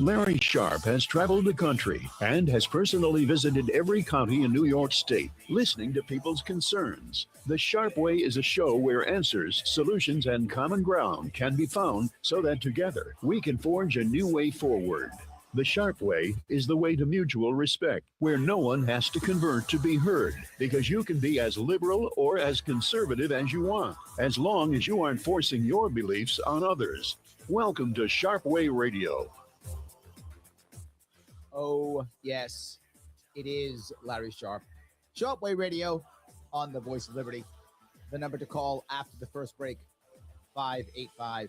Larry Sharpe has traveled the country and has personally visited every county in New York State, listening to people's concerns. The Sharpe Way is a show where answers, solutions, and common ground can be found so that together we can forge a new way forward. The Sharpe Way is the way to mutual respect, where no one has to convert to be heard, because you can be as liberal or as conservative as you want, as long as you aren't forcing your beliefs on others. Welcome to Sharpe Way Radio. Oh, yes, it is Larry Sharpe. Sharpe Way Radio on the Voice of Liberty. The number to call after the first break, 585-346-3000.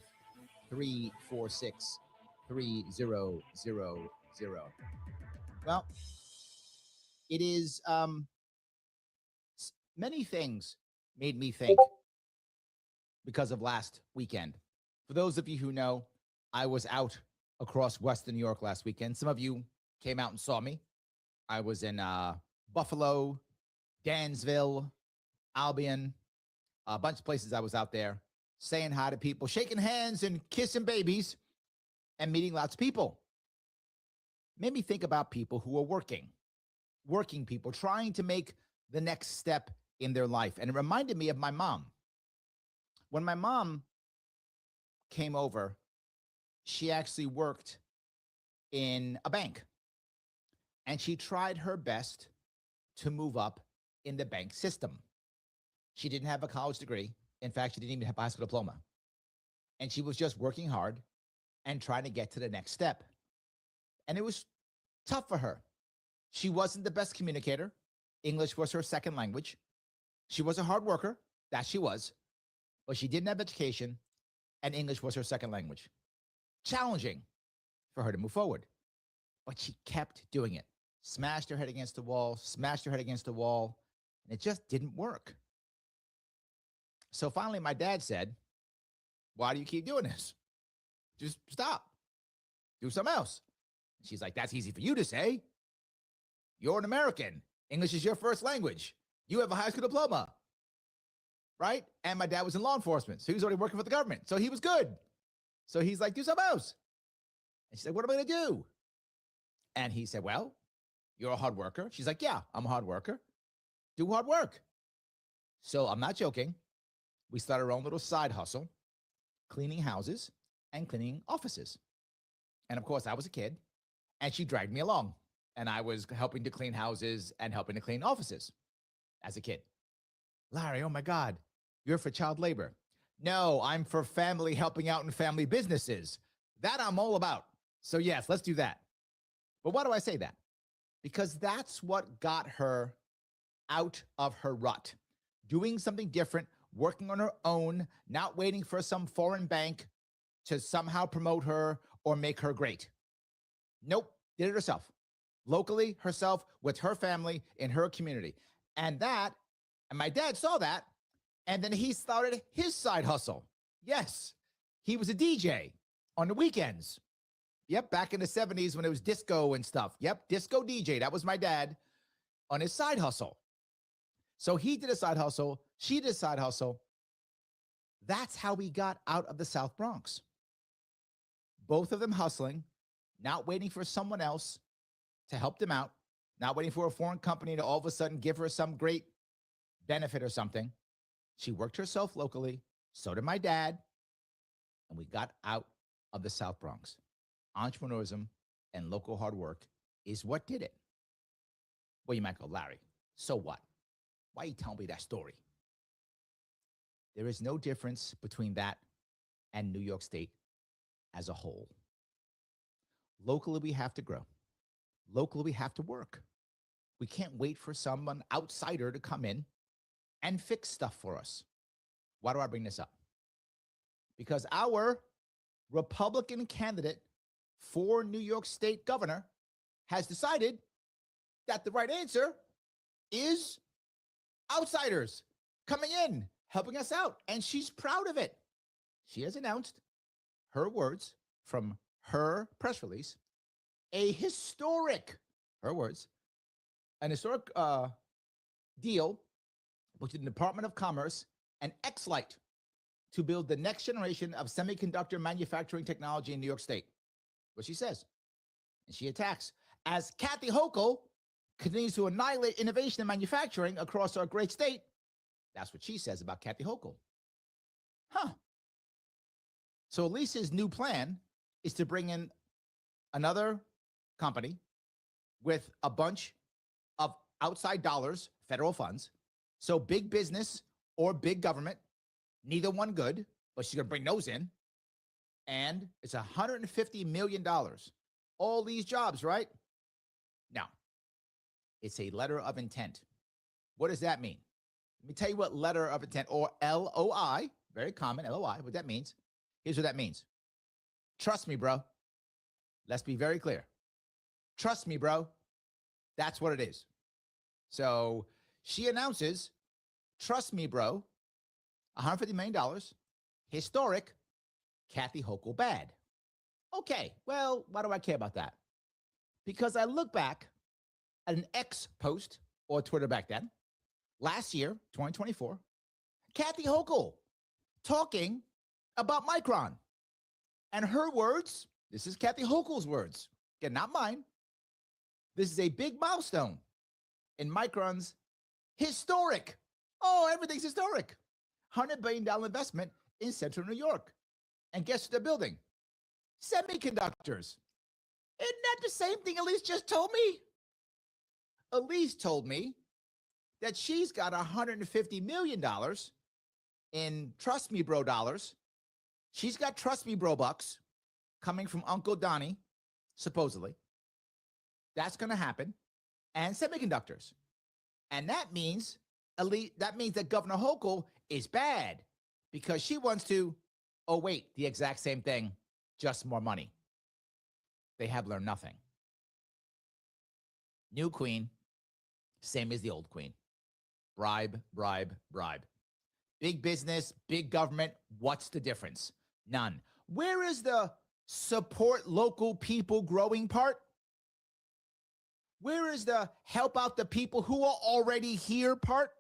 Well, it is many things made me think because of last weekend. For those of you who know, I was out across Western New York last weekend. Some of you came out and saw me. I was in Buffalo, Dansville, Albion, a bunch of places I was out there saying hi to people, shaking hands and kissing babies and meeting lots of people. Made me think about people who are working people, trying to make the next step in their life. And it reminded me of my mom. When my mom came over, she actually worked in a bank. And she tried her best to move up in the bank system. She didn't have a college degree. In fact, she didn't even have a high school diploma. And she was just working hard and trying to get to the next step. And it was tough for her. She wasn't the best communicator. English was her second language. She was a hard worker, that she was, but she didn't have education, and English was her second language. Challenging for her to move forward. But she kept doing it. Smashed her head against the wall, and it just didn't work. So finally, my dad said, why do you keep doing this? Just stop. Do something else. She's like, that's easy for you to say. You're an American. English is your first language. You have a high school diploma, right? And my dad was in law enforcement, so he was already working for the government. So he was good. So he's like, do something else. And she said, what am I going to do? And he said, well, you're a hard worker. She's like, yeah, I'm a hard worker. Do hard work. So I'm not joking. We started our own little side hustle, cleaning houses and cleaning offices. And of course, I was a kid, and she dragged me along. And I was helping to clean houses and helping to clean offices as a kid. Larry, oh my God, you're for child labor. No, I'm for family helping out in family businesses. That I'm all about. So yes, let's do that. But why do I say that? Because that's what got her out of her rut. Doing something different, working on her own, not waiting for some foreign bank to somehow promote her or make her great. Nope, did it herself. Locally, herself, with her family, in her community. And my dad saw that, and then he started his side hustle. Yes, he was a DJ on the weekends. Yep, back in the 70s when it was disco and stuff. Yep, disco DJ. That was my dad on his side hustle. So he did a side hustle. She did a side hustle. That's how we got out of the South Bronx. Both of them hustling, not waiting for someone else to help them out, not waiting for a foreign company to all of a sudden give her some great benefit or something. She worked herself locally. So did my dad. And we got out of the South Bronx. Entrepreneurism and local hard work is what did it. Well, you might go, Larry, so what? Why are you telling me that story? There is no difference between that and New York State as a whole. Locally, we have to grow. Locally, we have to work. We can't wait for someone outsider to come in and fix stuff for us. Why do I bring this up? Because our Republican candidate for New York State governor has decided that the right answer is outsiders coming in, helping us out. And she's proud of it. She has announced her words from her press release, a historic, her words, an historic deal between the Department of Commerce and X-Lite to build the next generation of semiconductor manufacturing technology in New York State. What she says, And she attacks. As Kathy Hochul continues to annihilate innovation and manufacturing across our great state, that's what she says about Kathy Hochul. Huh. So Elise's new plan is to bring in another company with a bunch of outside dollars, federal funds. So big business or big government, neither one good, but she's going to bring those in. And it's $150 million. All these jobs, right? No. It's a letter of intent. What does that mean? Let me tell you what letter of intent, or LOI, very common, LOI, what that means. Here's what that means. Trust me, bro. Let's be very clear. Trust me, bro. That's what it is. So she announces, trust me, bro, $150 million, historic, Kathy Hochul bad. Okay, well, why do I care about that? Because I look back at an X post, or Twitter back then, last year, 2024, Kathy Hochul talking about Micron. And her words, this is Kathy Hochul's words, again, not mine. This is a big milestone in Micron's historic, everything's historic, $100 billion investment in central New York. And guess what they're building? Semiconductors. Isn't that the same thing Elise just told me? Elise told me that she's got $150 million in Trust Me Bro dollars. She's got Trust Me Bro bucks coming from Uncle Donnie, supposedly. That's going to happen. And semiconductors. And that means that Governor Hochul is bad because she wants to, the exact same thing, just more money. They have learned nothing. New queen, same as the old queen. Bribe, bribe, bribe. Big business, big government, what's the difference? None. Where is the support local people growing part? Where is the help out the people who are already here part?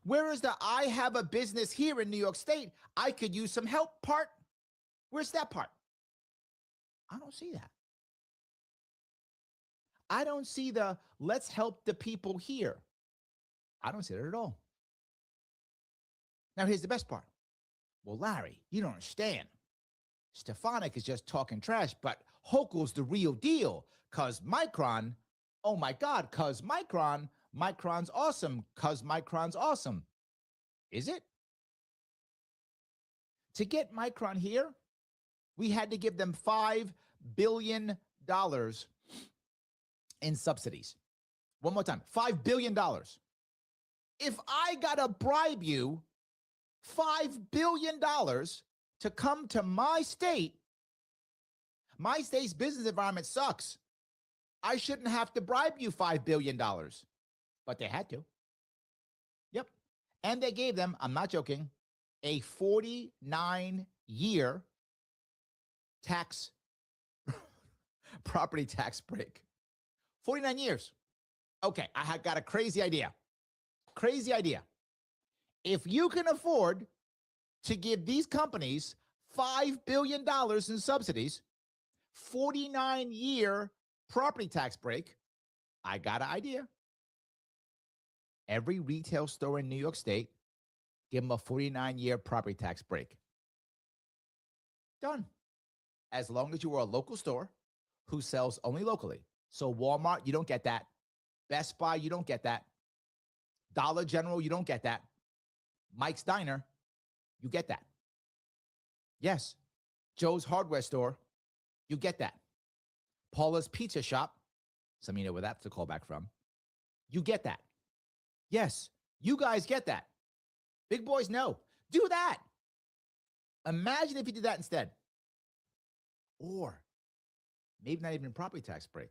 Where is the I have a business here in New York State, I could use some help part? Where's that part? I don't see that. I don't see the let's help the people here. I don't see that at all. Now, here's the best part. Well, Larry, you don't understand. Stefanik is just talking trash, but Hochul's the real deal. Because Micron, oh my God, because Micron's awesome, because Micron's awesome. Is it? To get Micron here, we had to give them $5 billion in subsidies. One more time, $5 billion. If I got to bribe you $5 billion to come to my state's business environment sucks. I shouldn't have to bribe you $5 billion. But they had to. Yep. And they gave them, I'm not joking, a 49-year tax, property tax break. 49 years. Okay, I got a crazy idea. Crazy idea. If you can afford to give these companies $5 billion in subsidies, 49-year property tax break, I got an idea. Every retail store in New York State, give them a 49-year property tax break. Done. As long as you are a local store who sells only locally. So Walmart, you don't get that. Best Buy, you don't get that. Dollar General, you don't get that. Mike's Diner, you get that. Yes. Joe's Hardware Store, you get that. Paula's Pizza Shop, some of you know where that's a callback from. You get that. Yes, you guys get that. Big boys, no. Do that. Imagine if you did that instead. Or maybe not even property tax break.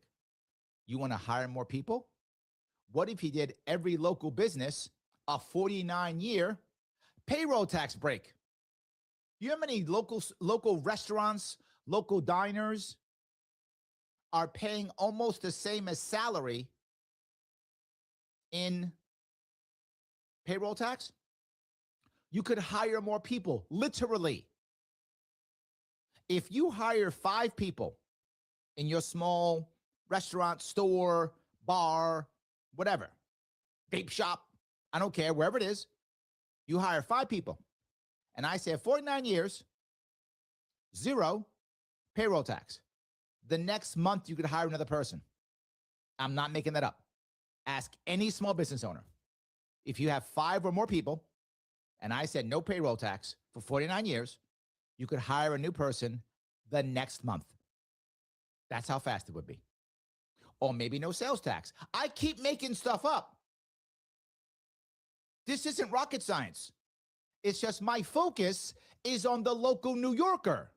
You want to hire more people? What if you did every local business a 49-year payroll tax break? You know how many local restaurants, local diners are paying almost the same as salary in payroll tax? You could hire more people, literally. If you hire 5 people in your small restaurant, store, bar, whatever, vape shop, I don't care, wherever it is, you hire 5 people. And I say 49 years, 0 payroll tax. The next month, you could hire another person. I'm not making that up. Ask any small business owner. If you have 5 or more people, and I said no payroll tax for 49 years, you could hire a new person the next month. That's how fast it would be. Or maybe no sales tax. I keep making stuff up. This isn't rocket science. It's just my focus is on the local New Yorker.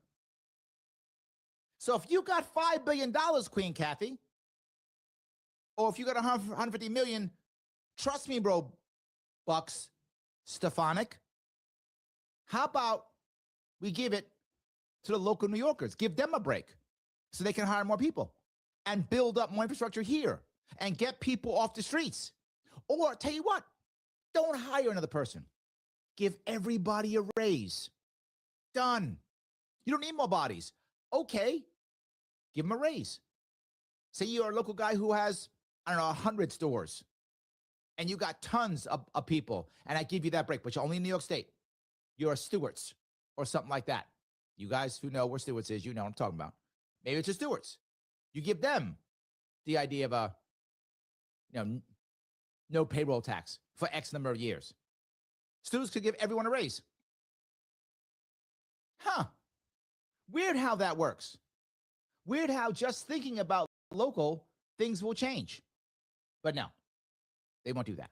So if you got $5 billion, Queen Kathy, or if you got 150 million, trust me, bro, bucks, Stefanik, how about we give it to the local New Yorkers? Give them a break so they can hire more people and build up more infrastructure here and get people off the streets. Or tell you what, don't hire another person. Give everybody a raise. Done. You don't need more bodies. Okay, give them a raise. Say you're a local guy who has, 100 stores, and you got tons of people, and I give you that break, but you're only in New York State. You're a Stewart's or something like that. You guys who know where Stewart's is, you know what I'm talking about. Maybe it's a Stewart's. You give them the idea of no payroll tax for X number of years. Stewart's could give everyone a raise. Weird how that works. Weird how just thinking about local things will change. But no, they won't do that.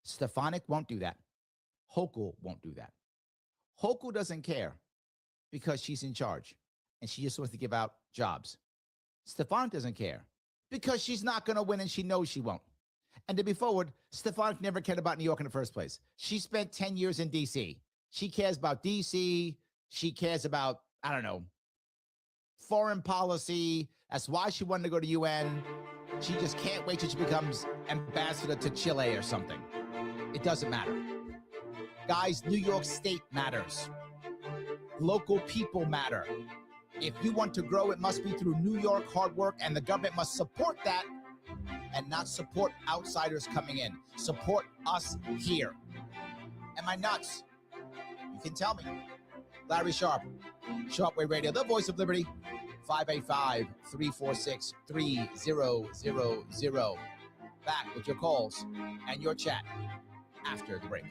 Stefanik won't do that. Hochul won't do that. Hochul doesn't care because she's in charge and she just wants to give out jobs. Stefanik doesn't care because she's not going to win and she knows she won't. And to be forward, Stefanik never cared about New York in the first place. She spent 10 years in D.C. She cares about D.C. She cares about, foreign policy. That's why she wanted to go to UN. She just can't wait till she becomes ambassador to Chile or something. It doesn't matter. Guys, New York State matters. Local people matter. If you want to grow, it must be through New York hard work, and the government must support that and not support outsiders coming in. Support us here. Am I nuts? You can tell me. Larry Sharpe, Sharpe Radio, the voice of liberty, 585-346-3000. Back with your calls and your chat after the break.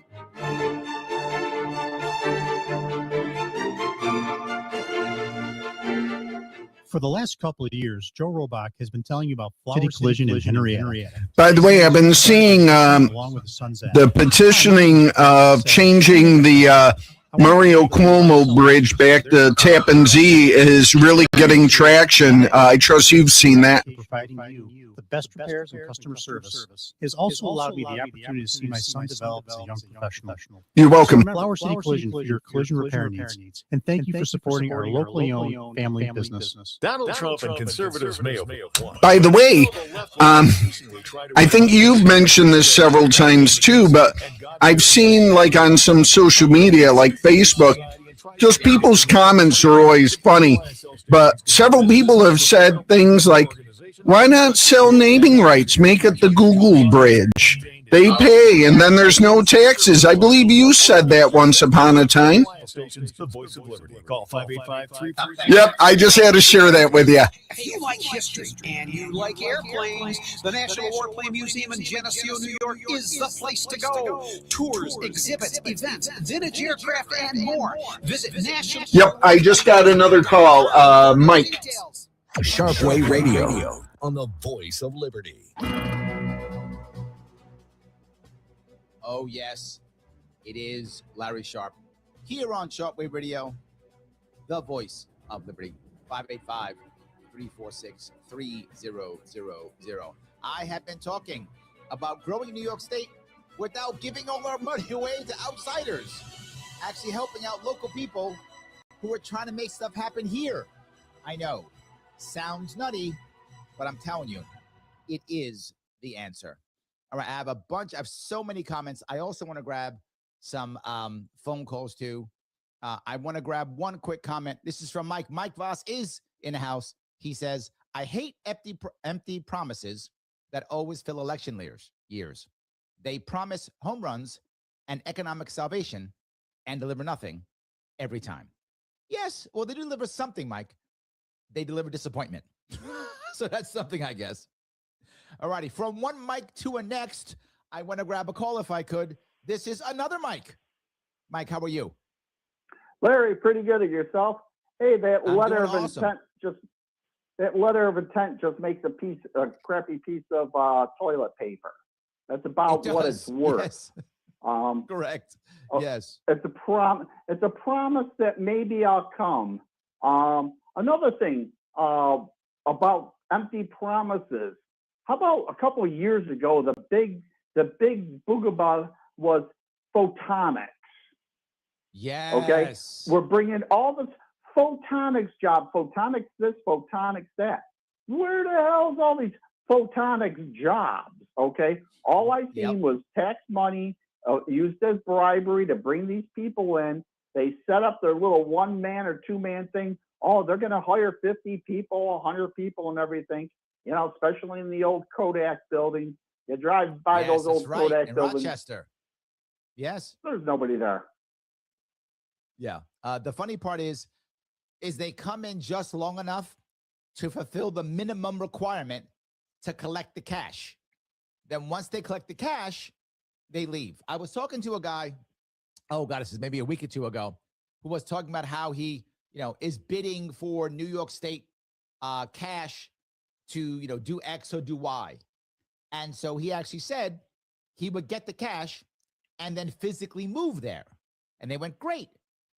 For the last couple of years, Joe Robach has been telling you about City Collision and Henrietta. By the way, I've been seeing the petitioning of changing the Mario Cuomo Bridge back to Tappan Zee is really getting traction. I trust you've seen that. Providing you the best repairs and customer service has also allowed me the opportunity to see my son develop as a young professional. You're welcome. Flower City Collision for your collision repair needs. And thank you for supporting our locally owned family business. Donald Trump and conservatives may have won. By the way, I think you've mentioned this several times too, but I've seen on some social media like Facebook, just people's comments are always funny. But several people have said things like, why not sell naming rights? Make it the Google Bridge. They pay, and then there's no taxes. I believe you said that once upon a time. The voice of liberty. Call 585-346. Yep, I just had to share that with you. If you like history and you like airplanes, the National Warplane Museum in Geneseo, New York is the place to go. Tours, exhibits, events, vintage aircraft, and more. Visit National... Yep, I just got another call. Mike. Sharpe Radio on the voice of liberty. Oh, yes, it is Larry Sharpe here on Sharpe Radio, the voice of liberty, 585-346-3000. I have been talking about growing New York State without giving all our money away to outsiders, actually helping out local people who are trying to make stuff happen here. I know, sounds nutty, but I'm telling you, it is the answer. All right, I have so many comments. I also want to grab some phone calls too. I want to grab one quick comment. This is from Mike. Mike Voss is in the house. He says, I hate empty promises that always fill election years. They promise home runs and economic salvation and deliver nothing every time. Yes, well, they deliver something, Mike. They deliver disappointment. So that's something, I guess. All righty, from one Mike to a next, I want to grab a call if I could. This is another Mike. Mike, how are you? Larry, pretty good at yourself. Hey, that I'm letter doing of awesome. intent just makes a crappy piece of toilet paper. That's about what it's worth. Yes. Correct. Oh, Yes. It's a promise that maybe I'll come. Another thing about empty promises. How about a couple of years ago, the big boogabah was photonics. Yes. Okay, we're bringing all this photonics job, photonics this, photonics that. Where the hell's all these photonics jobs? Okay, all I seen was tax money used as bribery to bring these people in. They set up their little 1-man or 2-man thing. Oh, they're going to hire 50 people, 100 people, and everything. You know, especially in the old Kodak building. You drive by those old Kodak in buildings. Rochester. Yes. There's nobody there. Yeah. The funny part is they come in just long enough to fulfill the minimum requirement to collect the cash. Then once they collect the cash, they leave. I was talking to a guy, oh God, this is maybe a week or two ago, who was talking about how he, is bidding for New York State cash to, do X or do Y. And so he actually said he would get the cash and then physically move there. And they went, great.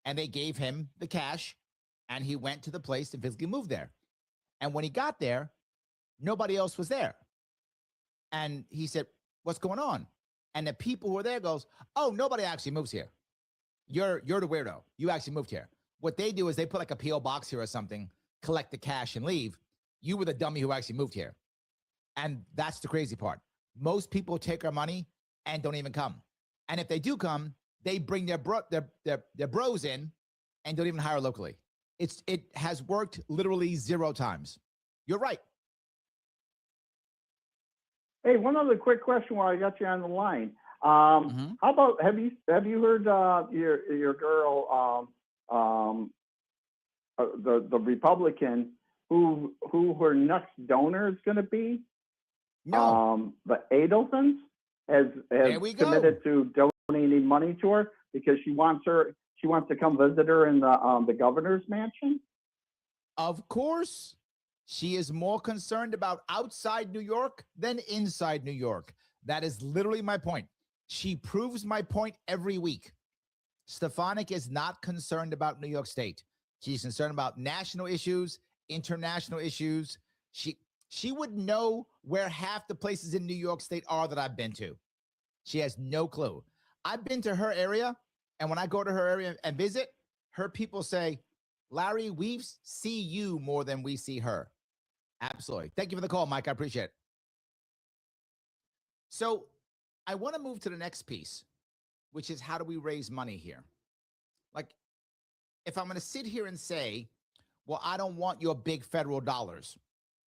And they gave him the cash and he went to the place and physically moved there. And when he got there, nobody else was there. And he said, what's going on? And the people who were there goes, oh, nobody actually moves here. You're the weirdo. You actually moved here. What they do is they put like a P.O. box here or something, collect the cash and leave. You were the dummy who actually moved here. And that's the crazy part. Most people take our money and don't even come. And if they do come, they bring their bros in and don't even hire locally. It has worked literally 0 times. You're right. Hey, one other quick question while I got you on the line. How about have you heard your girl the Republican who her next donor is going to be? No. The Adelsons has committed to donating money to her because she wants to come visit her in the governor's mansion. Of course. She is more concerned about outside New York than inside New York. That is literally my point. She proves my point every week. Stefanik is not concerned about New York State. She's concerned about national issues, international issues. She would know where half the places in New York State are that I've been to. She has no clue. I've been to her area, and when I go to her area and visit, her people say, Larry, we see you more than we see her. Absolutely. Thank you for the call, Mike. I appreciate it. So I want to move to the next piece, which is how do we raise money here? Like, if I'm going to sit here and say, well, I don't want your big federal dollars,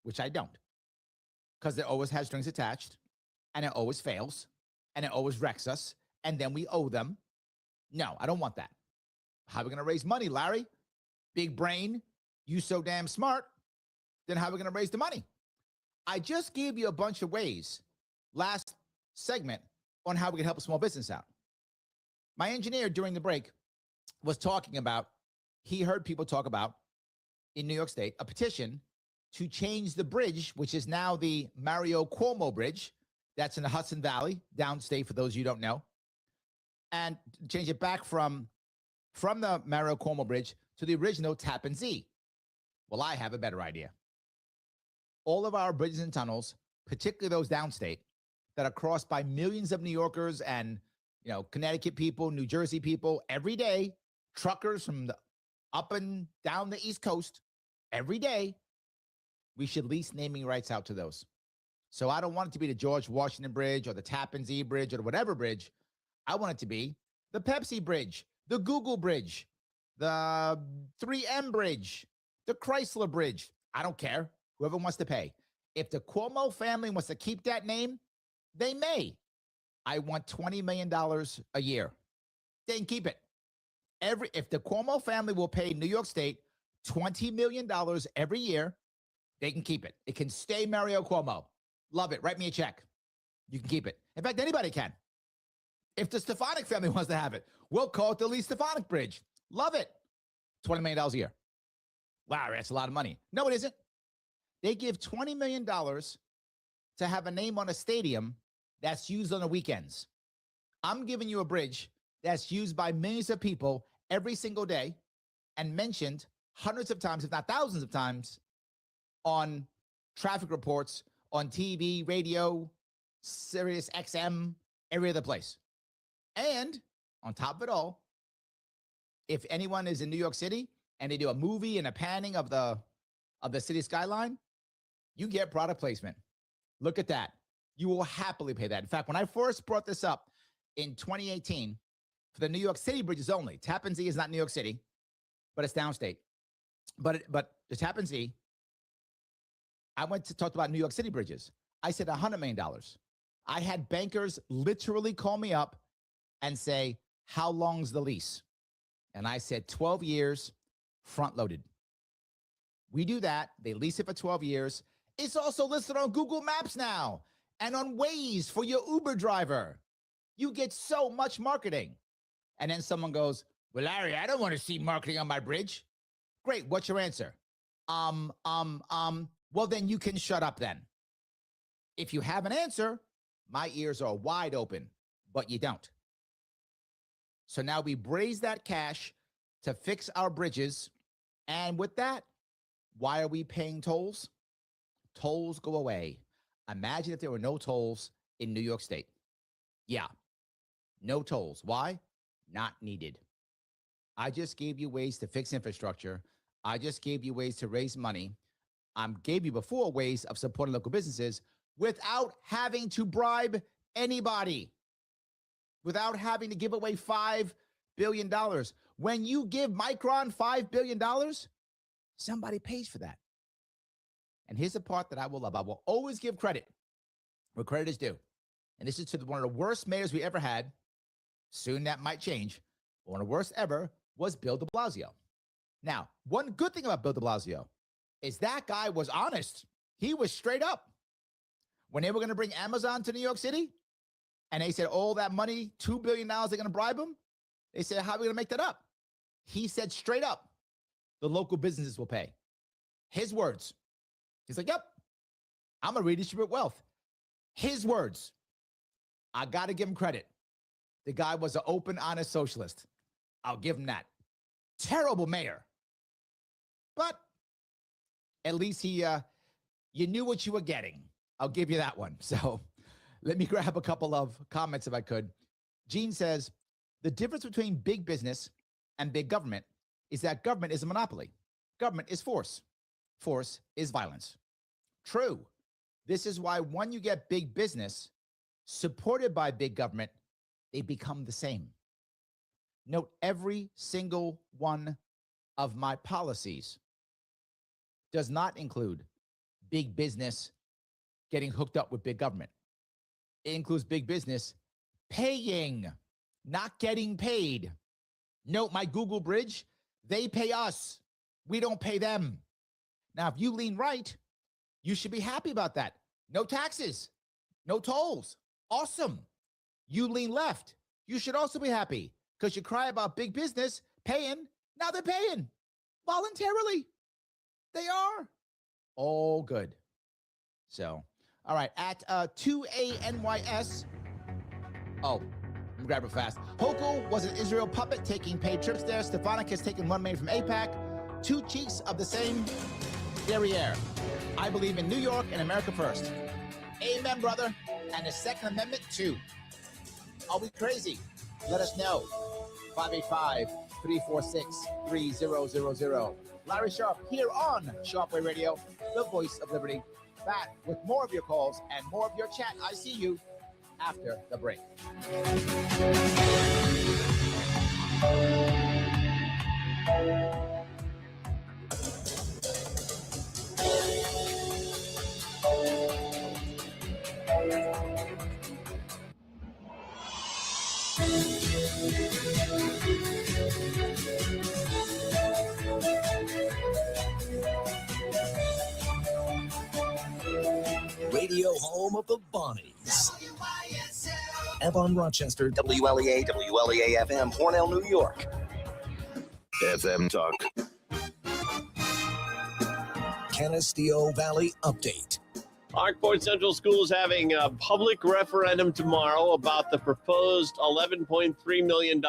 which I don't, because it always has strings attached, and it always fails, and it always wrecks us, and then we owe them. No, I don't want that. How are we going to raise money, Larry? Big brain, you so damn smart. Then how are we going to raise the money? I just gave you a bunch of ways last segment on how we can help a small business out. My engineer during the break was talking about, he heard people talk about in New York State, a petition to change the bridge, which is now the Mario Cuomo Bridge. That's in the Hudson Valley, downstate for those of you who don't know. And change it back from the Mario Cuomo Bridge to the original Tappan Zee. Well, I have a better idea. All of our bridges and tunnels, particularly those downstate, that are crossed by millions of New Yorkers and, Connecticut people, New Jersey people, every day, truckers from the up and down the East Coast, every day, we should lease naming rights out to those. So I don't want it to be the George Washington Bridge or the Tappan Zee Bridge or whatever bridge. I want it to be the Pepsi Bridge, the Google Bridge, the 3M Bridge, the Chrysler Bridge. I don't care. Whoever wants to pay. If the Cuomo family wants to keep that name, they may. I want $20 million a year. They can keep it. If the Cuomo family will pay New York State $20 million every year, they can keep it. It can stay Mario Cuomo. Love it. Write me a check. You can keep it. In fact, anybody can. If the Stefanik family wants to have it, we'll call it the Elise Stefanik Bridge. Love it. $20 million a year. Wow, that's a lot of money. No, it isn't. They give $20 million to have a name on a stadium that's used on the weekends. I'm giving you a bridge that's used by millions of people every single day and mentioned hundreds of times, if not thousands of times, on traffic reports, on TV, radio, Sirius XM, every other place. And on top of it all, if anyone is in New York City and they do a movie and a panning of the city skyline, you get product placement. Look at that. You will happily pay that. In fact, when I first brought this up in 2018 for the New York City bridges only, Tappan Zee is not New York City, but it's downstate. But the Tappan Zee, I went to talk about New York City bridges. I said $100 million. I had bankers literally call me up and say, how long's the lease? And I said 12 years, front loaded. We do that. They lease it for 12 years. It's also listed on Google Maps now and on Waze for your Uber driver. You get so much marketing. And then someone goes, well, Larry, I don't want to see marketing on my bridge. Great. What's your answer? Well, then you can shut up then. If you have an answer, my ears are wide open, but you don't. So now we raise that cash to fix our bridges. And with that, why are we paying tolls? Tolls go away. Imagine if there were no tolls in New York State. Yeah, no tolls. Why? Not needed. I just gave you ways to fix infrastructure. I just gave you ways to raise money. I gave you before ways of supporting local businesses without having to bribe anybody, without having to give away $5 billion. When you give Micron $5 billion, somebody pays for that. And here's the part that I will love. I will always give credit where credit is due. And this is to one of the worst mayors we ever had. Soon that might change. But one of the worst ever was Bill de Blasio. Now, one good thing about Bill de Blasio is that guy was honest. He was straight up. When they were going to bring Amazon to New York City, and they said all that money, $2 billion, they're going to bribe him, they said, how are we going to make that up? He said straight up, the local businesses will pay. His words. He's like, yep, I'm going to redistribute wealth. His words. I got to give him credit. The guy was an open, honest socialist. I'll give him that. Terrible mayor. But at least you knew what you were getting. I'll give you that one. So let me grab a couple of comments if I could. Gene says, the difference between big business and big government is that government is a monopoly. Government is force. Force is violence. True. This is why when you get big business supported by big government, they become the same. Note every single one of my policies does not include big business getting hooked up with big government. It includes big business paying, not getting paid. Note my Google Bridge, they pay us. We don't pay them. Now, if you lean right, you should be happy about that. No taxes, no tolls. Awesome. You lean left. You should also be happy because you cry about big business paying. Now they're paying voluntarily. They are. All good. So, all right. At 2ANYS. Oh, let me grab it fast. Hochul was an Israel puppet taking paid trips there. Stefanik has taken one man from AIPAC. Two cheeks of the same derriere. I believe in New York and America first. Amen, brother. And the Second Amendment, too. Are we crazy? Let us know. 585-346-3000. Larry Sharpe here on Sharpe Radio, the voice of liberty. Back with more of your calls and more of your chat. I see you after the break. radio home of the Bonnies. Avon, Rochester, WLEA, WLEA-FM, Hornell, New York. FM Talk. Canisteo Valley Update. Arkport Central School is having a public referendum tomorrow about the proposed $11.3 million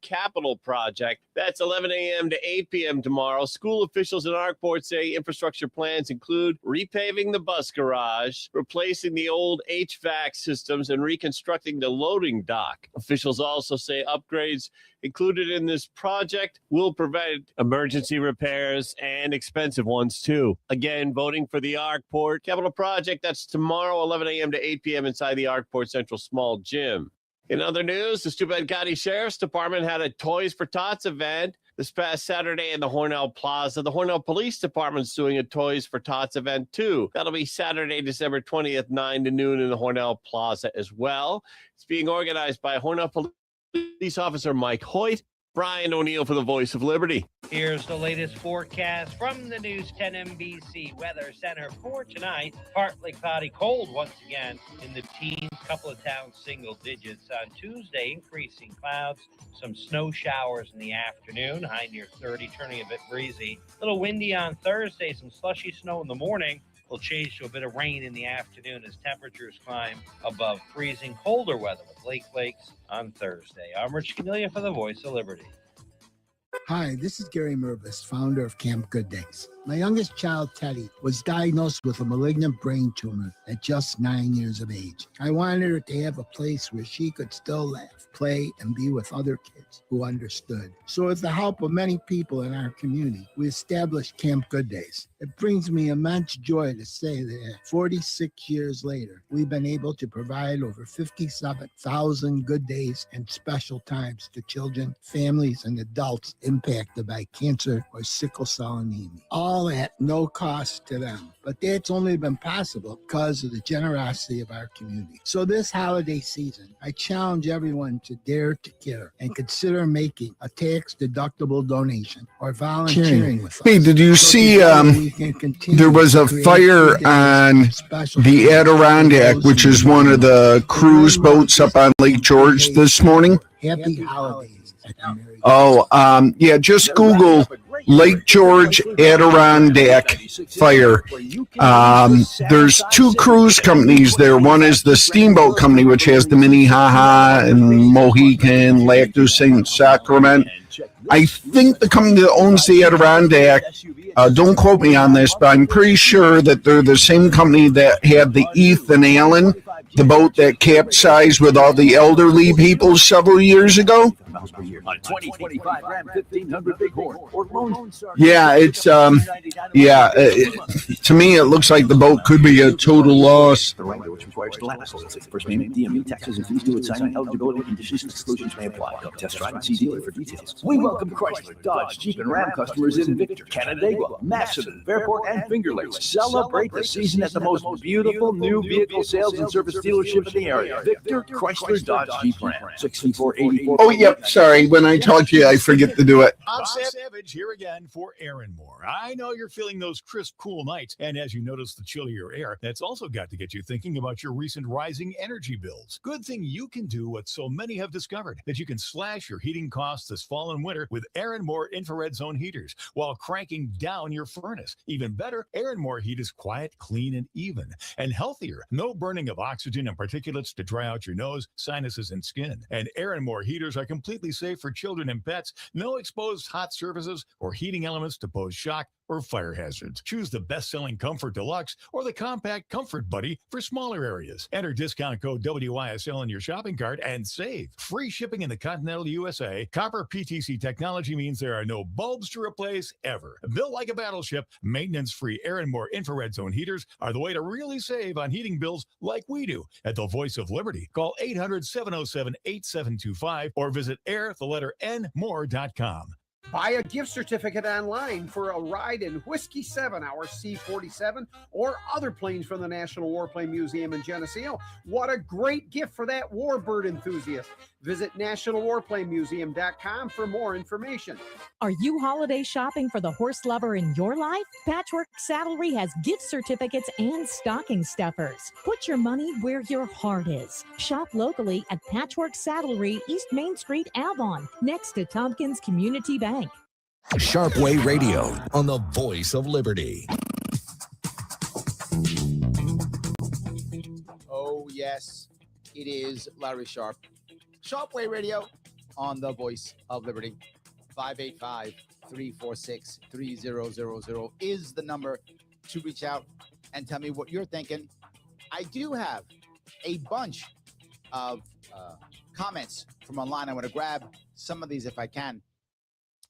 capital project. That's 11 a.m. to 8 p.m. tomorrow. School officials in Arkport say infrastructure plans include repaving the bus garage, replacing the old HVAC systems, and reconstructing the loading dock. Officials also say upgrades included in this project will prevent emergency repairs and expensive ones, too. Again, voting for the Arkport Capital Project. That's tomorrow, 11 a.m. to 8 p.m. inside the Arkport Central Small Gym. In other news, the Steuben County Sheriff's Department had a Toys for Tots event this past Saturday in the Hornell Plaza. The Hornell Police Department's doing a Toys for Tots event, too. That'll be Saturday, December 20th, 9 to noon in the Hornell Plaza as well. It's being organized by Hornell Police Officer Mike Hoyt. Brian O'Neill for the Voice of Liberty. Here's the latest forecast from the News 10 NBC Weather Center for tonight. Partly cloudy, cold once again in the teens, couple of towns single digits. On Tuesday, increasing clouds, some snow showers in the afternoon, high near 30, turning a bit breezy. A little windy on Thursday, some slushy snow in the morning. Will change to a bit of rain in the afternoon as temperatures climb above freezing. Colder weather with lake lakes on Thursday. I'm Rich Cornelia for the Voice of Liberty. Hi, this is Gary Mervis, founder of Camp Good Days. My youngest child, Teddy, was diagnosed with a malignant brain tumor at just 9 years of age. I wanted her to have a place where she could still laugh, play, and be with other kids who understood. So with the help of many people in our community, we established Camp Good Days. It brings me immense joy to say that 46 years later, we've been able to provide over 57,000 good days and special times to children, families, and adults impacted by cancer or sickle cell anemia. All at no cost to them. But that's only been possible because of the generosity of our community. So this holiday season, I challenge everyone to dare to care and consider making a tax-deductible donation or volunteering with us. Hey, did you see there was a fire on the Adirondack, which is one of the cruise boats up on Lake George this morning? Happy holidays. Yeah, just Google Lake George Adirondack fire. There's two cruise companies there. One is the Steamboat Company, which has the Minnehaha and Mohican, Lac du Saint Sacrament. I think the company that owns the Adirondack, don't quote me on this, but I'm pretty sure that they're the same company that had the Ethan Allen, the boat that capsized with all the elderly people several years ago. Yeah, it's to me it looks like the boat could be a total loss. The right which requires the last first name, DMV, taxes and fees due at signing, eligibility conditions and exclusions may apply. Come test drive and see dealer for details. We welcome Chrysler, Dodge, Jeep, and Ram customers in Victor, Canandaigua, Massillon, Fairport, and Finger Lakes. Celebrate the season at the most beautiful new vehicle sales and service dealership in the area. Victor, Chrysler, Dodge, Jeep, Ram. 6484. Oh, yep. Sorry, when I talk to you, I forget to do it. I'm Savage here again for Aaron Moore. I know you're feeling those crisp, cool nights, and as you notice the chillier air, that's also got to get you thinking about your recent rising energy bills. Good thing you can do what so many have discovered, that you can slash your heating costs this fall and winter with Aaron Moore infrared zone heaters while cranking down your furnace. Even better, Aaron Moore heat is quiet, clean, and even, and healthier. No burning of oxygen and particulates to dry out your nose, sinuses, and skin. And Aaron Moore heaters are completely safe for children and pets. No exposed hot surfaces or heating elements to pose shock or fire hazards. Choose the best-selling Comfort Deluxe or the compact Comfort Buddy for smaller areas. Enter discount code WYSL in your shopping cart and save. Free shipping in the continental USA. Copper PTC technology means there are no bulbs to replace ever. Built like a battleship, maintenance-free Aaron Moore infrared zone heaters are the way to really save on heating bills like we do at the Voice of Liberty. Call 800-707-8725 or visit air, the letter N, more.com. Buy a gift certificate online for a ride in Whiskey 7, our C-47, or other planes from the National Warplane Museum in Geneseo. What a great gift for that warbird enthusiast. Visit nationalwarplanemuseum.com for more information. Are you holiday shopping for the horse lover in your life? Patchwork Saddlery has gift certificates and stocking stuffers. Put your money where your heart is. Shop locally at Patchwork Saddlery, East Main Street, Avon, next to Tompkins Community Bank. Sharpe Radio on the Voice of Liberty. Oh, yes, it is Larry Sharpe. Sharpe Radio on the Voice of Liberty. 585-346-3000 is the number to reach out and tell me what you're thinking. I do have a bunch of comments from online. I want to grab some of these if I can.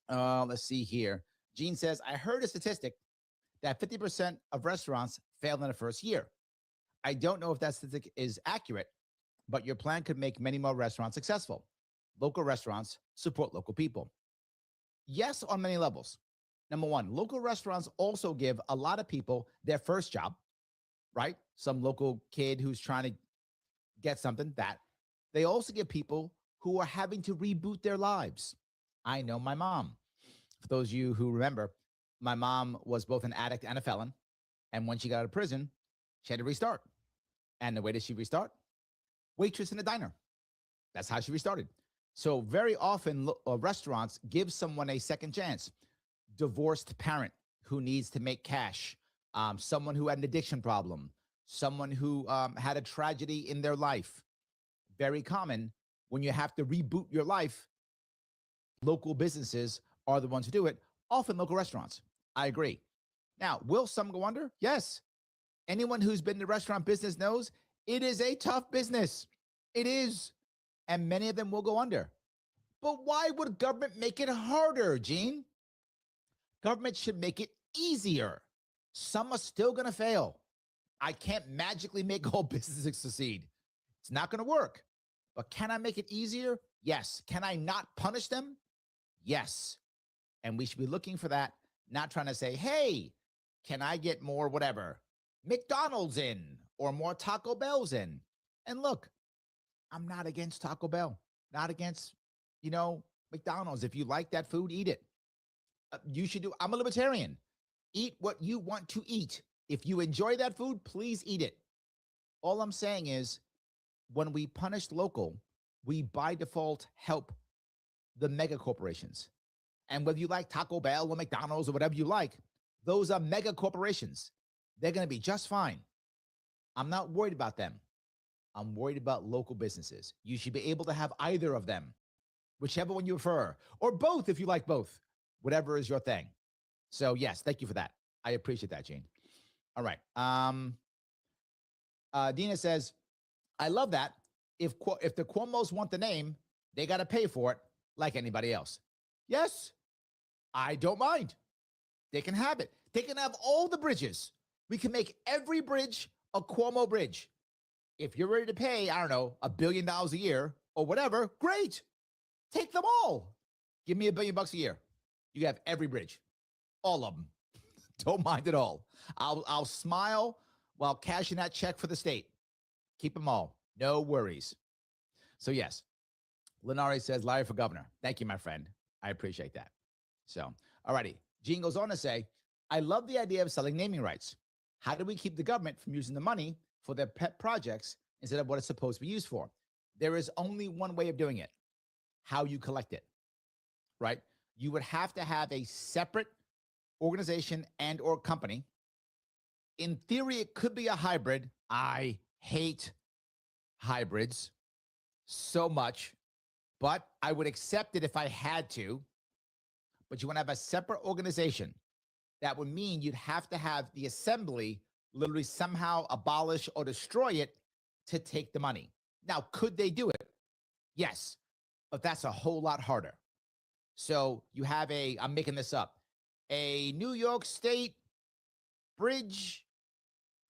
Let's see here. Gene says, I heard a statistic that 50% of restaurants failed in the first year. I don't know if that statistic is accurate, but your plan could make many more restaurants successful. Local restaurants support local people. Yes, on many levels. Number one, local restaurants also give a lot of people their first job, right? Some local kid who's trying to get something that. They also give people who are having to reboot their lives. I know my mom. For those of you who remember, my mom was both an addict and a felon. And when she got out of prison, she had to restart. And the way did she restart? Waitress in a diner. That's how she restarted. So very often restaurants give someone a second chance. Divorced parent who needs to make cash. Someone who had an addiction problem. Someone who had a tragedy in their life. Very common when you have to reboot your life. Local businesses are the ones who do it. Often local restaurants. I agree. Now, will some go under? Yes. Anyone who's been in the restaurant business knows it is a tough business. It is. And many of them will go under. But why would government make it harder, Gene? Government should make it easier. Some are still going to fail. I can't magically make all businesses succeed. It's not going to work. But can I make it easier? Yes. Can I not punish them? Yes. And we should be looking for that, not trying to say, hey, can I get more whatever, McDonald's in or more Taco Bell's in? And look, I'm not against Taco Bell, not against, McDonald's. If you like that food, eat it. You should do. I'm a libertarian. Eat what you want to eat. If you enjoy that food, please eat it. All I'm saying is when we punish local, we by default help the mega corporations. And whether you like Taco Bell or McDonald's or whatever you like, those are mega corporations. They're going to be just fine. I'm not worried about them. I'm worried about local businesses. You should be able to have either of them, whichever one you prefer, or both if you like both, whatever is your thing. So yes, thank you for that. I appreciate that, Gene. All right. Dina says, I love that. If the Cuomos want the name, they got to pay for it like anybody else. Yes, I don't mind. They can have it. They can have all the bridges. We can make every bridge a Cuomo bridge. If you're ready to pay, I don't know, $1 billion a year or whatever, great. Take them all. Give me $1 billion a year. You have every bridge, all of them. Don't mind at all. I'll smile while cashing that check for the state. Keep them all. No worries. So yes, Lenari says, Larry for governor. Thank you, my friend. I appreciate that. So, all righty. Gene goes on to say, I love the idea of selling naming rights. How do we keep the government from using the money for their pet projects instead of what it's supposed to be used for? There is only one way of doing it, how you collect it, right? You would have to have a separate organization and or company. In theory, it could be a hybrid. I hate hybrids so much, but I would accept it if I had to. But you want to have a separate organization. That would mean you'd have to have the assembly literally somehow abolish or destroy it to take the money. Now, could they do it? Yes, but that's a whole lot harder. So you have I'm making this up, a New York State bridge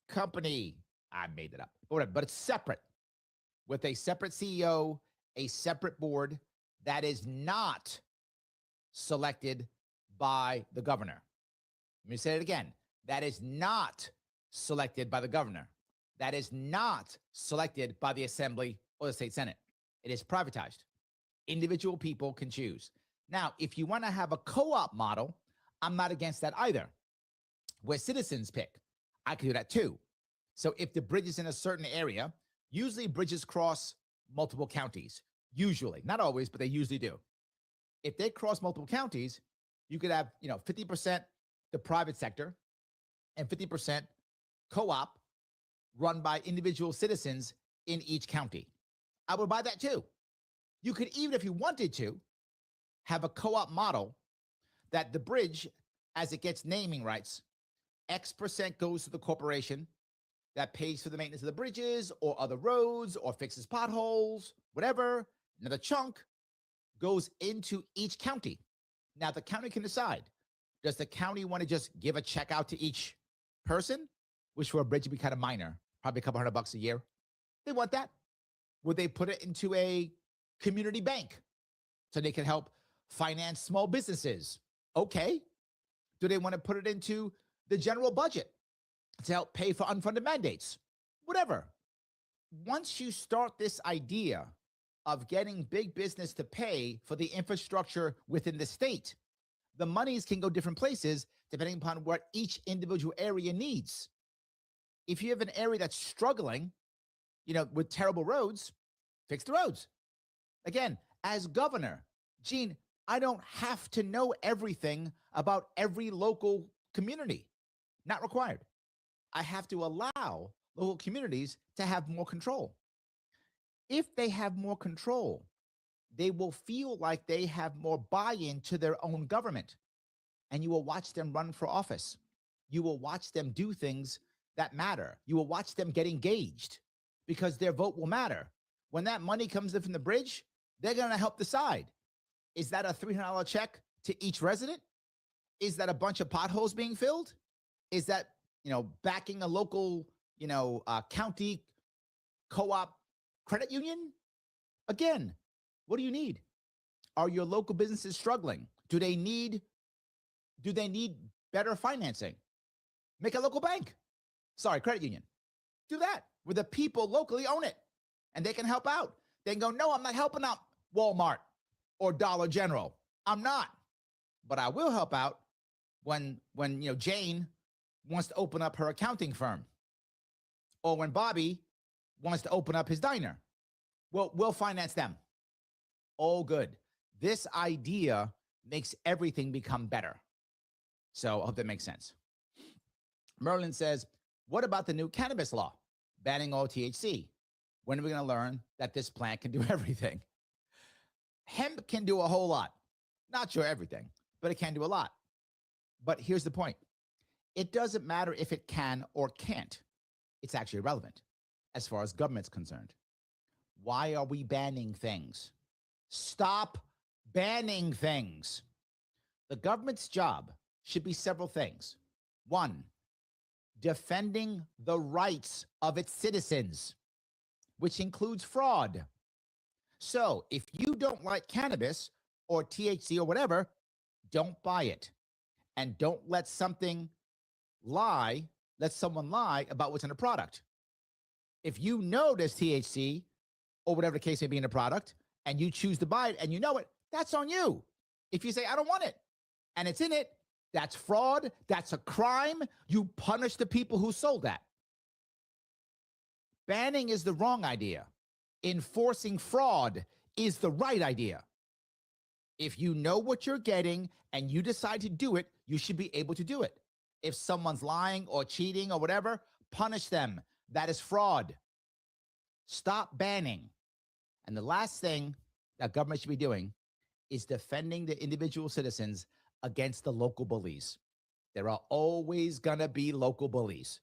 company. I made it up, but it's separate with a separate CEO, a separate board that is not selected by the governor. Let me say it again. That is not selected by the governor. That is not selected by the Assembly or the State Senate. It is privatized. Individual people can choose. Now, if you want to have a co-op model, I'm not against that either, where citizens pick. I can do that too. So if the bridge is in a certain area, usually bridges cross multiple counties. Usually, not always, but they usually do. If they cross multiple counties, you could have, 50% the private sector and 50% co-op run by individual citizens in each county. I would buy that too. You could even, if you wanted to, have a co-op model that the bridge, as it gets naming rights, X percent goes to the corporation that pays for the maintenance of the bridges or other roads or fixes potholes, whatever. Another chunk goes into each county. Now, the county can decide, does the county want to just give a check out to each person, which for a bridge would be kind of minor, probably a couple $100 a year? They want that. Would they put it into a community bank so they can help finance small businesses? Okay. Do they want to put it into the general budget to help pay for unfunded mandates? Whatever. Once you start this idea of getting big business to pay for the infrastructure within the state, the monies can go different places depending upon what each individual area needs. If you have an area that's struggling, with terrible roads, fix the roads. Again, as governor, Gene, I don't have to know everything about every local community. Not required. I have to allow local communities to have more control. If they have more control, they will feel like they have more buy-in to their own government. And you will watch them run for office. You will watch them do things that matter. You will watch them get engaged because their vote will matter. When that money comes in from the bridge, they're going to help decide. Is that a $300 check to each resident? Is that a bunch of potholes being filled? Is that, backing a local, county co-op credit union? Again, what do you need? Are your local businesses struggling? Do they need better financing? Make a local bank. Sorry, credit union. Do that where the people locally own it and they can help out. They can go, no, I'm not helping out Walmart or Dollar General. I'm not. But I will help out when Jane wants to open up her accounting firm, or when Bobby wants to open up his diner. Well, we'll finance them. All good. This idea makes everything become better. So I hope that makes sense. Merlin says, what about the new cannabis law banning all THC? When are we going to learn that this plant can do everything? Hemp can do a whole lot. Not sure everything, but it can do a lot. But here's the point. It doesn't matter if it can or can't. It's actually irrelevant as far as government's concerned. Why are we banning things? Stop banning things. The government's job should be several things. One, defending the rights of its citizens, which includes fraud. So if you don't like cannabis or THC or whatever, don't buy it. And don't let someone lie about what's in a product. If you know there's THC or whatever the case may be in a product and you choose to buy it and you know it, that's on you. If you say, I don't want it, and it's in it, that's fraud. That's a crime. You punish the people who sold that. Banning is the wrong idea. Enforcing fraud is the right idea. If you know what you're getting and you decide to do it, you should be able to do it. If someone's lying or cheating or whatever, punish them. That is fraud. Stop banning. And the last thing that government should be doing is defending the individual citizens against the local bullies. There are always going to be local bullies.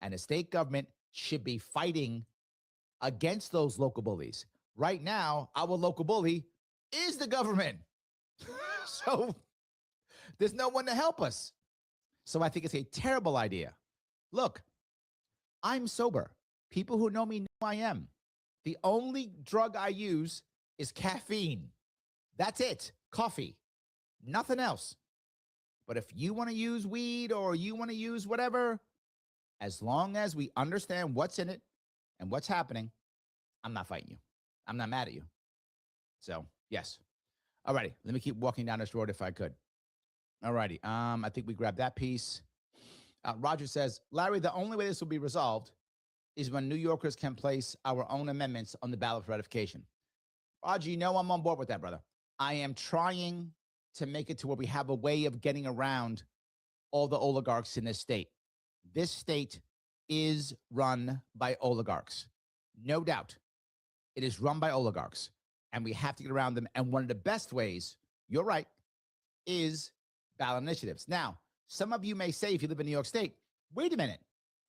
And the state government should be fighting against those local bullies. Right now, our local bully is the government. So there's no one to help us. So I think it's a terrible idea. Look, I'm sober. People who know me know I am. The only drug I use is caffeine. That's it. Coffee. Nothing else. But if you want to use weed or you want to use whatever, as long as we understand what's in it and what's happening, I'm not fighting you. I'm not mad at you. So, yes. All righty. Let me keep walking down this road if I could. All righty. I think we grabbed that piece. Roger says, Larry, the only way this will be resolved is when New Yorkers can place our own amendments on the ballot for ratification. Roger, you know I'm on board with that, brother. I am trying to make it to where we have a way of getting around all the oligarchs in this state. This state is run by oligarchs. No doubt. It is run by oligarchs, and we have to get around them. And one of the best ways, you're right, is ballot initiatives. Now, some of you may say, if you live in New York State, wait a minute,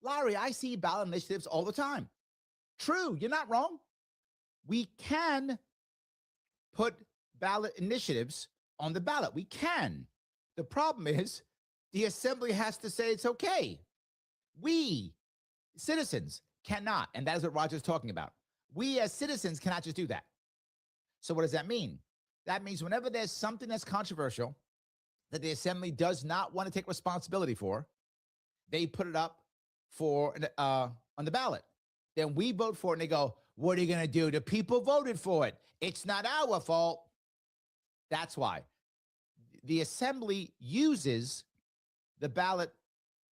Larry, I see ballot initiatives all the time. True, you're not wrong. We can put ballot initiatives on the ballot. We can. The problem is the assembly has to say it's okay. We, citizens, cannot. And that is what Roger's talking about. We as citizens cannot just do that. So what does that mean? That means whenever there's something that's controversial that the assembly does not want to take responsibility for, they put it up for on the ballot. Then we vote for it and they go, what are you going to do? The people voted for it. It's not our fault. That's why. The assembly uses the ballot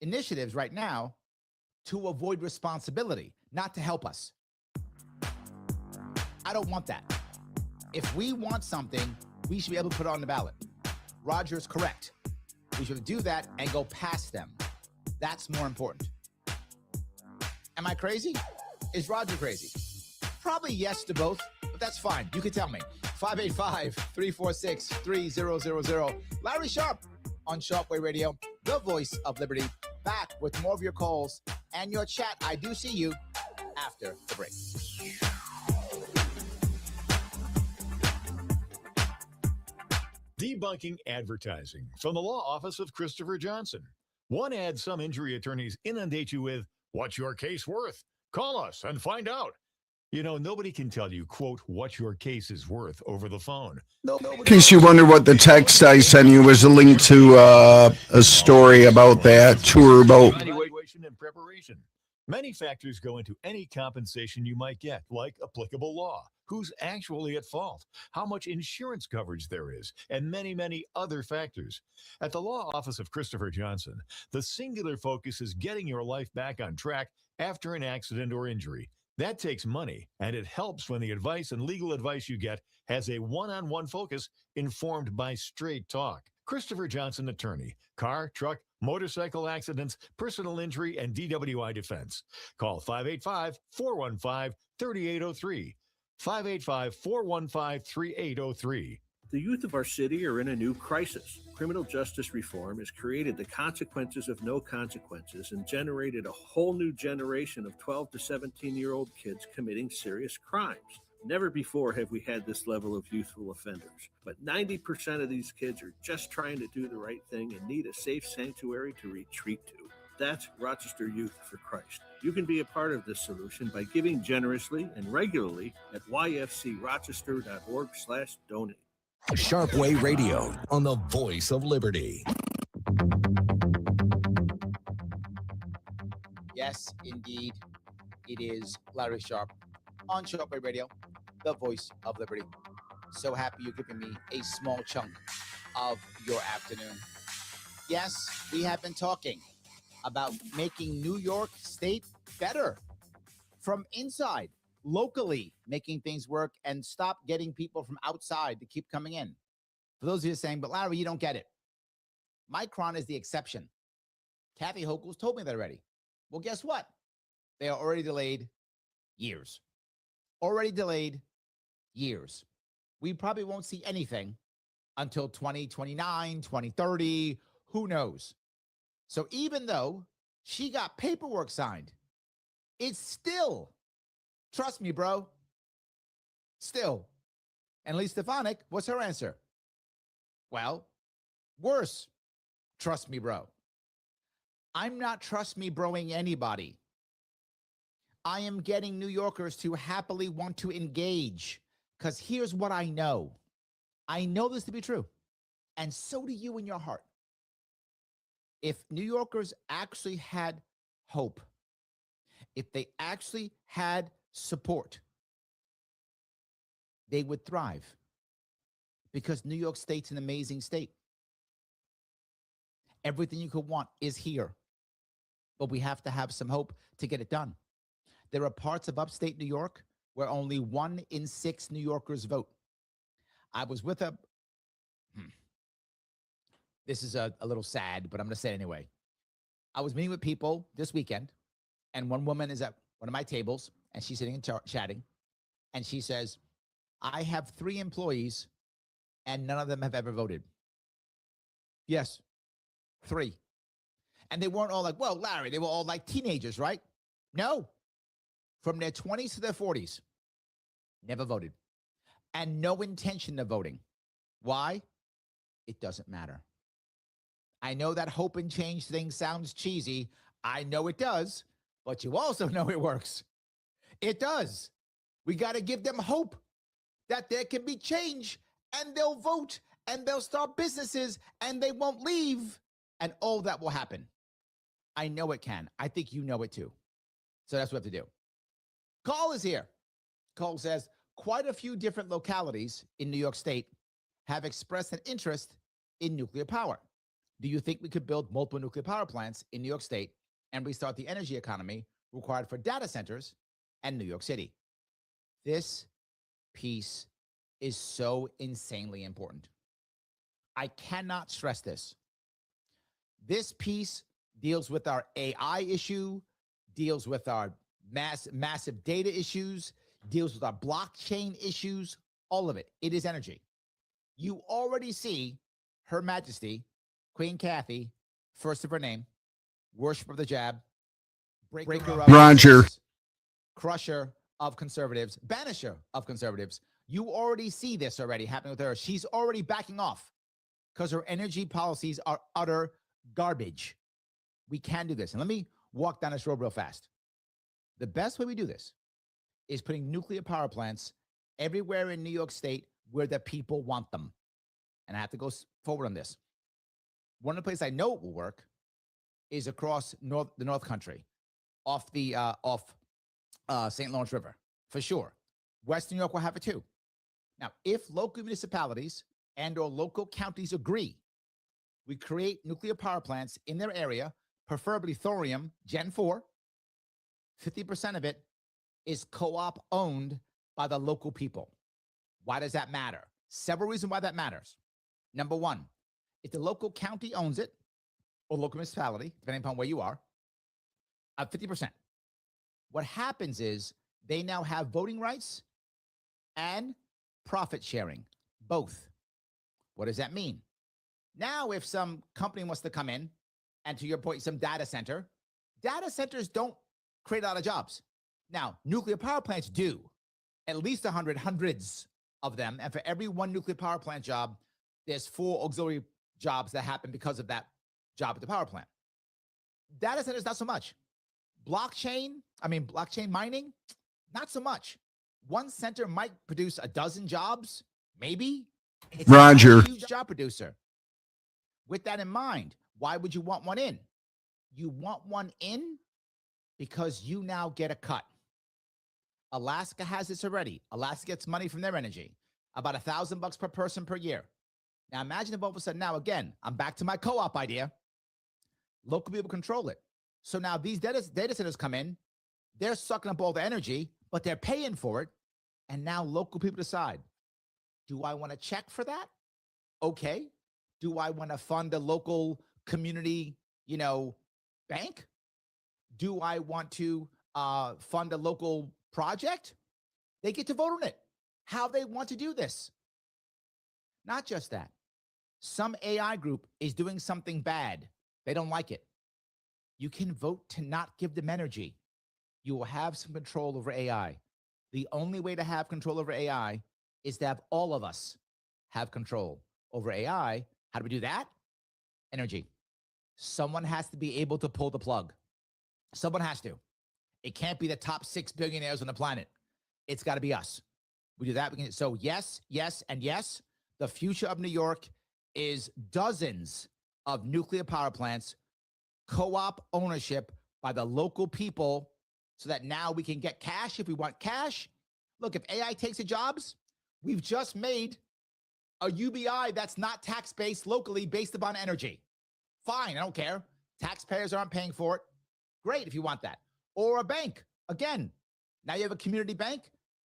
initiatives right now to avoid responsibility, not to help us. I don't want that. If we want something, we should be able to put it on the ballot. Roger's correct. We should do that and go past them. That's more important. Am I crazy? Is Roger crazy? Probably yes to both, but that's fine. You can tell me. 585-346-3000. Larry Sharpe on Sharpe Radio, the voice of liberty. Back with more of your calls and your chat. I do see you after the break. Debunking advertising from the law office of Christopher Johnson. One ad some injury attorneys inundate you with, what's your case worth? Call us and find out. You know, nobody can tell you, quote, what your case is worth over the phone. In case you wonder what the text I sent you was a link to a story about that tour boat. Evaluation and preparation. Many factors go into any compensation you might get, like applicable law, who's actually at fault, how much insurance coverage there is, and many, many other factors. At the law office of Christopher Johnson, the singular focus is getting your life back on track after an accident or injury. That takes money, and it helps when the advice and legal advice you get has a one-on-one focus informed by straight talk. Christopher Johnson Attorney, car, truck, motorcycle accidents, personal injury, and DWI defense. Call 585-415-3803. 585-415-3803. The youth of our city are in a new crisis. Criminal justice reform has created the consequences of no consequences and generated a whole new generation of 12 to 17-year-old kids committing serious crimes. Never before have we had this level of youthful offenders, but 90% of these kids are just trying to do the right thing and need a safe sanctuary to retreat to. That's Rochester Youth for Christ. You can be a part of this solution by giving generously and regularly at yfcrochester.org/donate. Sharpe Radio on the voice of liberty. Yes, indeed. It is Larry Sharpe on Sharpe Radio, the voice of liberty. So happy you're giving me a small chunk of your afternoon. Yes, we have been talking about making New York State better from inside, locally making things work, and stop getting people from outside to keep coming in. For those of you saying, but Larry, you don't get it. Micron is the exception. Kathy Hochul's told me that already. Well, guess what? They are already delayed years. Already delayed years. We probably won't see anything until 2029, 2030, who knows? So even though she got paperwork signed, it's still, trust me, bro, still. And Elise Stefanik, what's her answer? Well, worse. Trust me, bro. I'm not trust me broing anybody. I am getting New Yorkers to happily want to engage, because here's what I know. I know this to be true. And so do you in your heart. If New Yorkers actually had hope, if they actually had support, they would thrive, because New York State's an amazing state. Everything you could want is here, but we have to have some hope to get it done. There are parts of upstate New York where only 1 in 6 New Yorkers vote. I was with this is a little sad, but I'm going to say it anyway. I was meeting with people this weekend, and one woman is at one of my tables, and she's sitting and chatting, and she says, I have 3 employees, and none of them have ever voted. Yes, 3. And they weren't all like, well, Larry, they were all like teenagers, right? No. From their 20s to their 40s, never voted. And no intention of voting. Why? It doesn't matter. I know that hope and change thing sounds cheesy. I know it does, but you also know it works. It does. We got to give them hope that there can be change, and they'll vote, and they'll start businesses, and they won't leave, and all that will happen. I know it can. I think you know it too. So that's what we have to do. Carl is here. Carl says, quite a few different localities in New York State have expressed an interest in nuclear power. Do you think we could build multiple nuclear power plants in New York State and restart the energy economy required for data centers and New York City? This piece is so insanely important. I cannot stress this. This piece deals with our AI issue, deals with our massive data issues, deals with our blockchain issues, all of it. It is energy. You already see Her Majesty, Queen Kathy, first of her name, worship of the jab, breaker of Roger, crusher of conservatives, banisher of conservatives. You already see this already happening with her. She's already backing off because her energy policies are utter garbage. We can do this. And let me walk down this road real fast. The best way we do this is putting nuclear power plants everywhere in New York State where the people want them. And I have to go forward on this. One of the places I know it will work is across the North Country, off the St. Lawrence River, for sure. Western New York will have it too. Now, if local municipalities and or local counties agree, we create nuclear power plants in their area, preferably thorium, Gen 4. 50% of it is co-op owned by the local people. Why does that matter? Several reasons why that matters. Number one, if the local county owns it, or local municipality, depending upon where you are, 50%. What happens is they now have voting rights and profit sharing, both. What does that mean? Now, if some company wants to come in, and to your point, some data centers don't create a lot of jobs. Now, nuclear power plants do, at least hundreds of them. And for every one nuclear power plant job, there's 4 auxiliary jobs that happen because of that job at the power plant. Data centers, not so much. Blockchain mining, not so much. One center might produce a dozen jobs, maybe. It's Roger. not a huge job producer. With that in mind, why would you want one in? You want one in because you now get a cut. Alaska has this already. Alaska gets money from their energy, about $1,000 per person per year. Now imagine if all of a sudden, now again, I'm back to my co-op idea. Local people control it. So now these data centers come in, they're sucking up all the energy, but they're paying for it. And now local people decide, do I want to check for that? Okay. Do I want to fund a local community, bank? Do I want to fund a local project? They get to vote on it, how they want to do this. Not just that. Some AI group is doing something bad. They don't like it. You can vote to not give them energy. You will have some control over AI. The only way to have control over AI is to have all of us have control over AI. How do we do that? Energy. Someone has to be able to pull the plug. Someone has to. It can't be the top 6 billionaires on the planet. It's got to be us. We do that. So yes, yes, and yes. The future of New York is dozens of nuclear power plants, co-op ownership by the local people, so that now we can get cash if we want cash. Look, if AI takes the jobs, we've just made a UBI that's not tax-based locally based upon energy. Fine, I don't care. Taxpayers aren't paying for it. Great if you want that. Or a bank. Again, now you have a community bank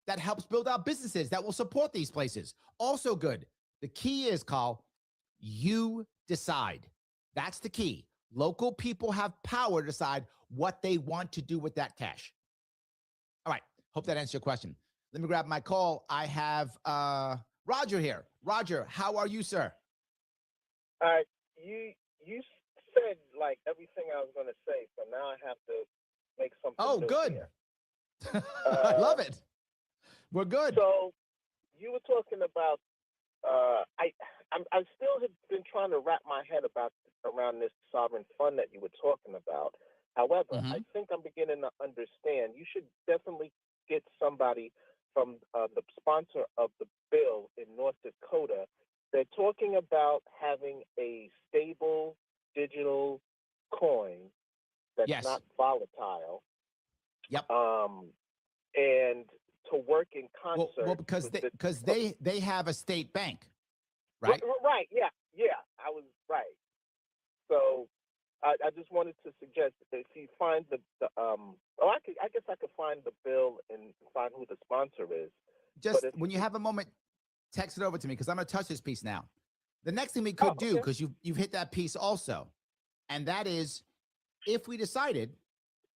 that helps build out businesses that will support these places. Also good. The key is, Carl, you decide. That's the key. Local people have power to decide what they want to do with that cash. All right. Hope that answers your question. Let me grab my call. I have Roger here. Roger, how are you, sir? You said like everything I was going to say, so now I have to make something. Oh, new good. Here. I love it. We're good. So you were talking about. I still have been trying to wrap my head around this sovereign fund that you were talking about. However, I think I'm beginning to understand. You should definitely get somebody from the sponsor of the bill in North Dakota. They're talking about having a stable digital coin that's not volatile. Yep. And to work in concert. Well, because they have a state bank, right? Right. Yeah. I was right. So I just wanted to suggest that if you find I guess I could find the bill and find who the sponsor is. Just when you have a moment, text it over to me, because I'm going to touch this piece now. The next thing we could do, because you've hit that piece also, and that is if we decided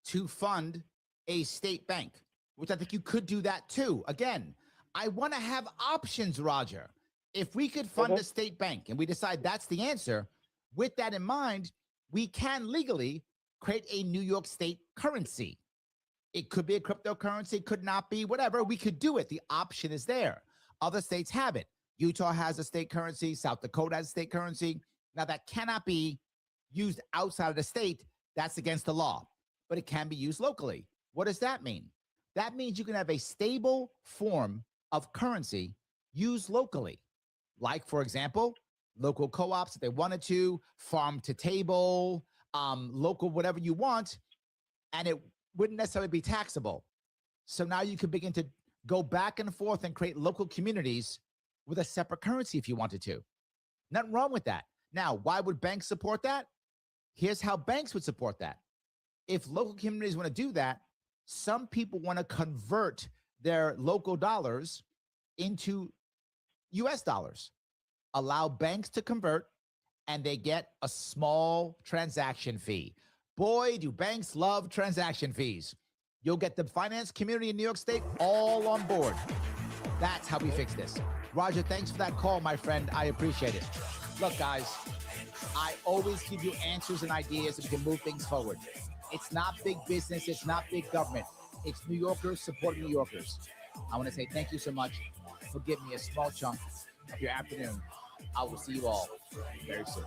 to fund a state bank, which I think you could do that too. Again, I want to have options, Roger. If we could fund a state bank and we decide that's the answer, with that in mind, we can legally create a New York State currency. It could be a cryptocurrency, could not be, whatever. We could do it. The option is there. Other states have it. Utah has a state currency. South Dakota has a state currency. Now, that cannot be used outside of the state. That's against the law, but it can be used locally. What does that mean? That means you can have a stable form of currency used locally. Like, for example, local co-ops, if they wanted to, farm to table, local, whatever you want, and it wouldn't necessarily be taxable. So now you could begin to go back and forth and create local communities with a separate currency if you wanted to. Nothing wrong with that. Now, why would banks support that? Here's how banks would support that. If local communities want to do that, some people want to convert their local dollars into US dollars. Allow banks to convert, and they get a small transaction fee. Boy, do banks love transaction fees. You'll get the finance community in New York State all on board. That's how we fix this. Roger, thanks for that call, my friend. I appreciate it. Look, guys, I always give you answers and ideas so we can move things forward. It's not big business. It's not big government. It's New Yorkers supporting New Yorkers. I want to say thank you so much for giving me a small chunk of your afternoon. I will see you all very soon.